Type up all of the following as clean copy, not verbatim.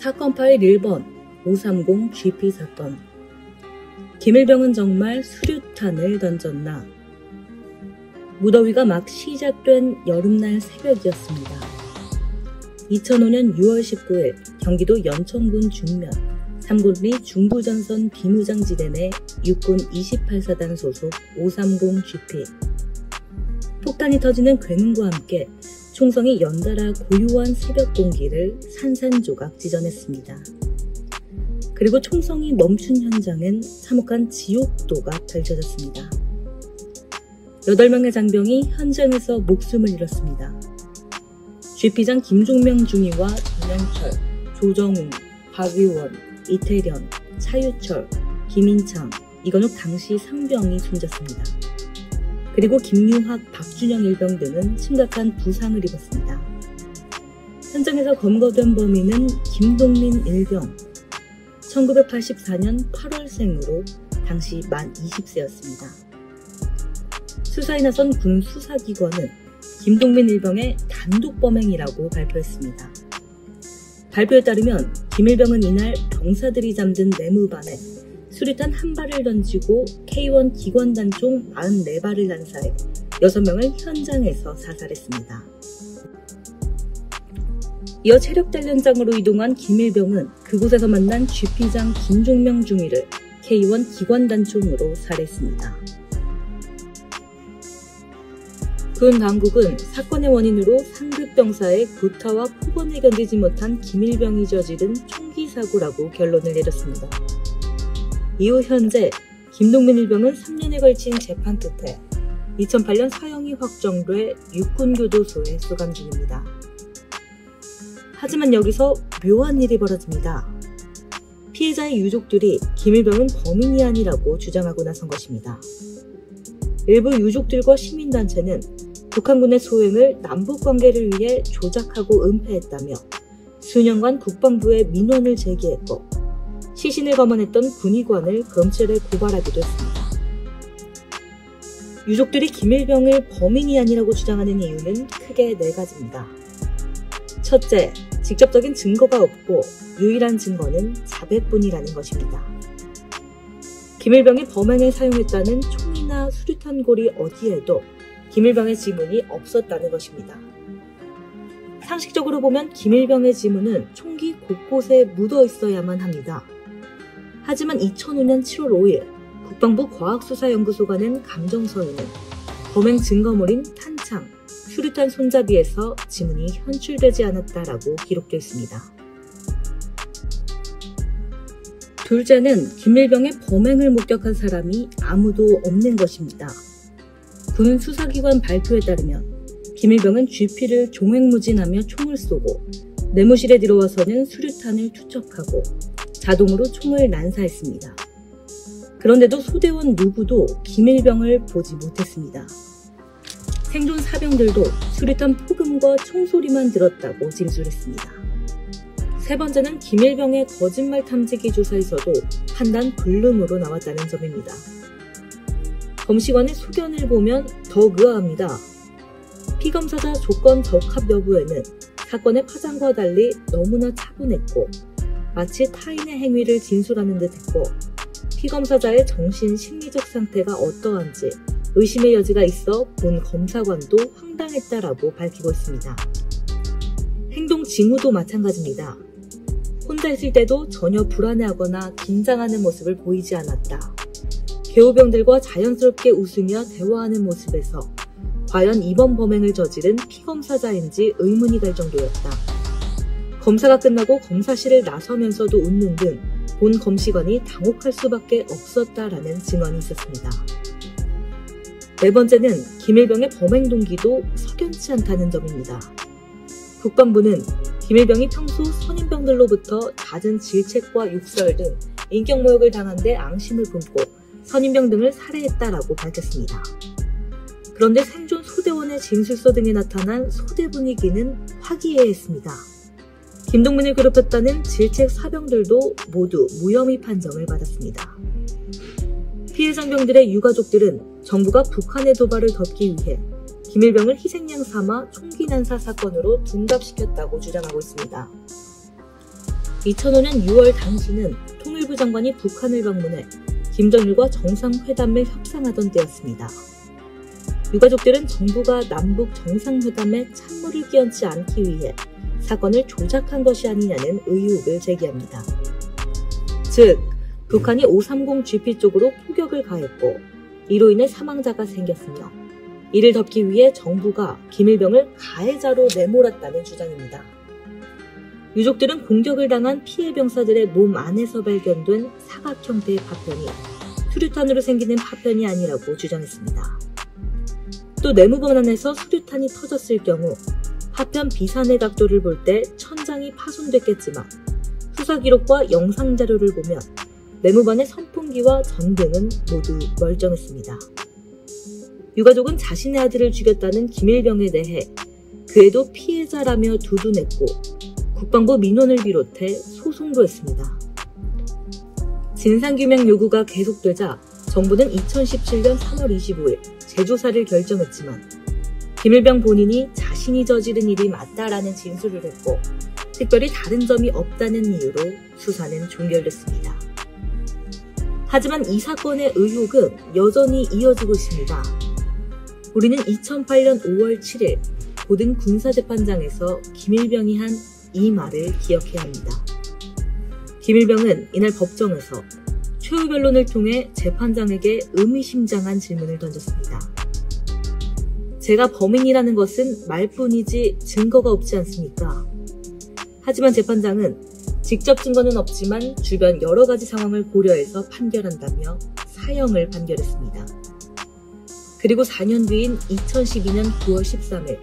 사건 파일 1번 530 GP 사건. 김일병은 정말 수류탄을 던졌나? 무더위가 막 시작된 여름날 새벽이었습니다. 2005년 6월 19일 경기도 연천군 중면 3군리 중부전선 비무장지대 내 육군 28사단 소속 530 GP. 폭탄이 터지는 굉음과 함께 총성이 연달아 고요한 새벽 공기를 산산조각 찢어냈습니다. 그리고 총성이 멈춘 현장엔 참혹한 지옥도가 펼쳐졌습니다. 8명의 장병이 현장에서 목숨을 잃었습니다. GP장 김종명 중위와 김영철, 조정웅, 박의원, 이태련, 차유철, 김인창, 이건욱 당시 상병이 숨졌습니다. 그리고 김유학, 박준영 일병 등은 심각한 부상을 입었습니다. 현장에서 검거된 범인은 김동민 일병, 1984년 8월생으로 당시 만 20세였습니다. 수사에 나선 군 수사기관은 김동민 일병의 단독 범행이라고 발표했습니다. 발표에 따르면 김일병은 이날 병사들이 잠든 내무반에 수류탄 한 발을 던지고 K1 기관단총 44발을 난사해 6명을 현장에서 사살했습니다. 이어 체력단련장으로 이동한 김일병은 그곳에서 만난 GP장 김종명 중위를 K1 기관단총으로 살해했습니다. 군 당국은 사건의 원인으로 상급 병사의 구타와 폭언에 견디지 못한 김일병이 저지른 총기 사고라고 결론을 내렸습니다. 이후 현재 김동민 일병은 3년에 걸친 재판 끝에 2008년 사형이 확정돼 육군교도소에 수감 중입니다. 하지만 여기서 묘한 일이 벌어집니다. 피해자의 유족들이 김일병은 범인이 아니라고 주장하고 나선 것입니다. 일부 유족들과 시민단체는 북한군의 소행을 남북관계를 위해 조작하고 은폐했다며 수년간 국방부에 민원을 제기했고 시신을 검언했던 군의관을 검찰에 고발하기도 했습니다. 유족들이 김일병을 범인이 아니라고 주장하는 이유는 크게 4가지입니다. 첫째, 직접적인 증거가 없고 유일한 증거는 자백뿐이라는 것입니다. 김일병이 범행에 사용했다는 총이나 수류탄골이 어디에도 김일병의 지문이 없었다는 것입니다. 상식적으로 보면 김일병의 지문은 총기 곳곳에 묻어 있어야만 합니다. 하지만 2005년 7월 5일 국방부 과학수사연구소가 낸 감정서에는 범행 증거물인 탄창, 수류탄 손잡이에서 지문이 현출되지 않았다라고 기록되어 있습니다. 둘째는 김일병의 범행을 목격한 사람이 아무도 없는 것입니다. 군 수사기관 발표에 따르면 김일병은 GP를 종횡무진하며 총을 쏘고 내무실에 들어와서는 수류탄을 투척하고 자동으로 총을 난사했습니다. 그런데도 소대원 누구도 김일병을 보지 못했습니다. 생존 사병들도 수류탄 폭음과 총소리만 들었다고 진술했습니다. 세 번째는 김일병의 거짓말 탐지기 조사에서도 판단 불능으로 나왔다는 점입니다. 검시관의 소견을 보면 더욱 의아합니다. 피검사자 조건 적합 여부에는 사건의 파장과 달리 너무나 차분했고 마치 타인의 행위를 진술하는 듯했고 피검사자의 정신 심리적 상태가 어떠한지 의심의 여지가 있어 본 검사관도 황당했다라고 밝히고 있습니다. 행동 징후도 마찬가지입니다. 혼자 있을 때도 전혀 불안해하거나 긴장하는 모습을 보이지 않았다. 계호병들과 자연스럽게 웃으며 대화하는 모습에서 과연 이번 범행을 저지른 피검사자인지 의문이 갈 정도였다. 검사가 끝나고 검사실을 나서면서도 웃는 등 본 검시관이 당혹할 수밖에 없었다라는 증언이 있었습니다. 네 번째는 김일병의 범행 동기도 석연치 않다는 점입니다. 국방부는 김일병이 평소 선임병들로부터 잦은 질책과 욕설 등 인격모욕을 당한 데 앙심을 품고 선임병 등을 살해했다라고 밝혔습니다. 그런데 생존 소대원의 진술서 등에 나타난 소대 분위기는 화기애애했습니다. 김동민을 괴롭혔다는 질책 사병들도 모두 무혐의 판정을 받았습니다. 피해 장병들의 유가족들은 정부가 북한의 도발을 덮기 위해 김일병을 희생양 삼아 총기 난사 사건으로 둔갑시켰다고 주장하고 있습니다. 2005년 6월 당시는 통일부 장관이 북한을 방문해 김정일과 정상회담을 협상하던 때였습니다. 유가족들은 정부가 남북 정상회담에 찬물을 끼얹지 않기 위해 사건을 조작한 것이 아니냐는 의혹을 제기합니다. 즉, 북한이 530GP 쪽으로 포격을 가했고 이로 인해 사망자가 생겼으며 이를 덮기 위해 정부가 김일병을 가해자로 내몰았다는 주장입니다. 유족들은 공격을 당한 피해 병사들의 몸 안에서 발견된 사각 형태의 파편이 수류탄으로 생기는 파편이 아니라고 주장했습니다. 또 내무반 안에서 수류탄이 터졌을 경우 파편 비산의 각도를 볼 때 천장이 파손됐겠지만 수사 기록과 영상 자료를 보면 내무반의 선풍기와 전등은 모두 멀쩡했습니다. 유가족은 자신의 아들을 죽였다는 김일병에 대해 그에도 피해자라며 두둔했고 국방부 민원을 비롯해 소송도 했습니다. 진상규명 요구가 계속되자 정부는 2017년 3월 25일 재조사를 결정했지만 김일병 본인이 자신이 저지른 일이 맞다라는 진술을 했고 특별히 다른 점이 없다는 이유로 수사는 종결됐습니다. 하지만 이 사건의 의혹은 여전히 이어지고 있습니다. 우리는 2008년 5월 7일 고등 군사재판장에서 김일병이 한 이 말을 기억해야 합니다. 김일병은 이날 법정에서 최후 변론을 통해 재판장에게 의미심장한 질문을 던졌습니다. 제가 범인이라는 것은 말뿐이지 증거가 없지 않습니까? 하지만 재판장은 직접 증거는 없지만 주변 여러 가지 상황을 고려해서 판결한다며 사형을 판결했습니다. 그리고 4년 뒤인 2012년 9월 13일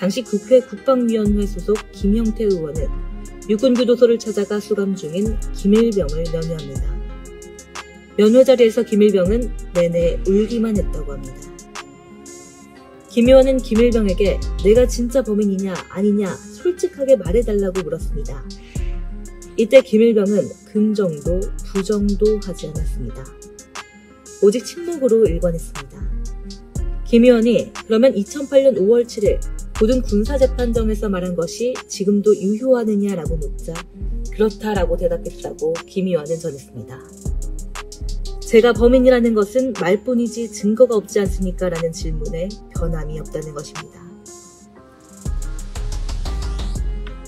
당시 국회 국방위원회 소속 김형태 의원은 육군교도소를 찾아가 수감 중인 김일병을 면회합니다. 면회 자리에서 김일병은 내내 울기만 했다고 합니다. 김 의원은 김일병에게 내가 진짜 범인이냐 아니냐 솔직하게 말해달라고 물었습니다. 이때 김일병은 긍정도 부정도 하지 않았습니다. 오직 침묵으로 일관했습니다. 김 의원이 그러면 2008년 5월 7일 고등 군사재판정에서 말한 것이 지금도 유효하느냐라고 묻자 그렇다라고 대답했다고 김 의원은 전했습니다. 제가 범인이라는 것은 말뿐이지 증거가 없지 않습니까? 라는 질문에 변함이 없다는 것입니다.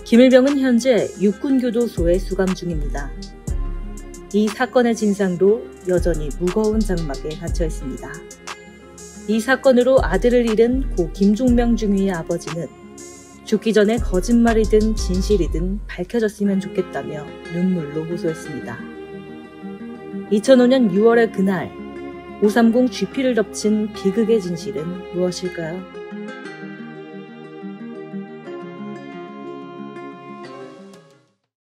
김일병은 현재 육군교도소에 수감 중입니다. 이 사건의 진상도 여전히 무거운 장막에 갇혀 있습니다. 이 사건으로 아들을 잃은 고 김종명 중위의 아버지는 죽기 전에 거짓말이든 진실이든 밝혀졌으면 좋겠다며 눈물로 호소했습니다. 2005년 6월의 그날 530GP를 덮친 비극의 진실은 무엇일까요?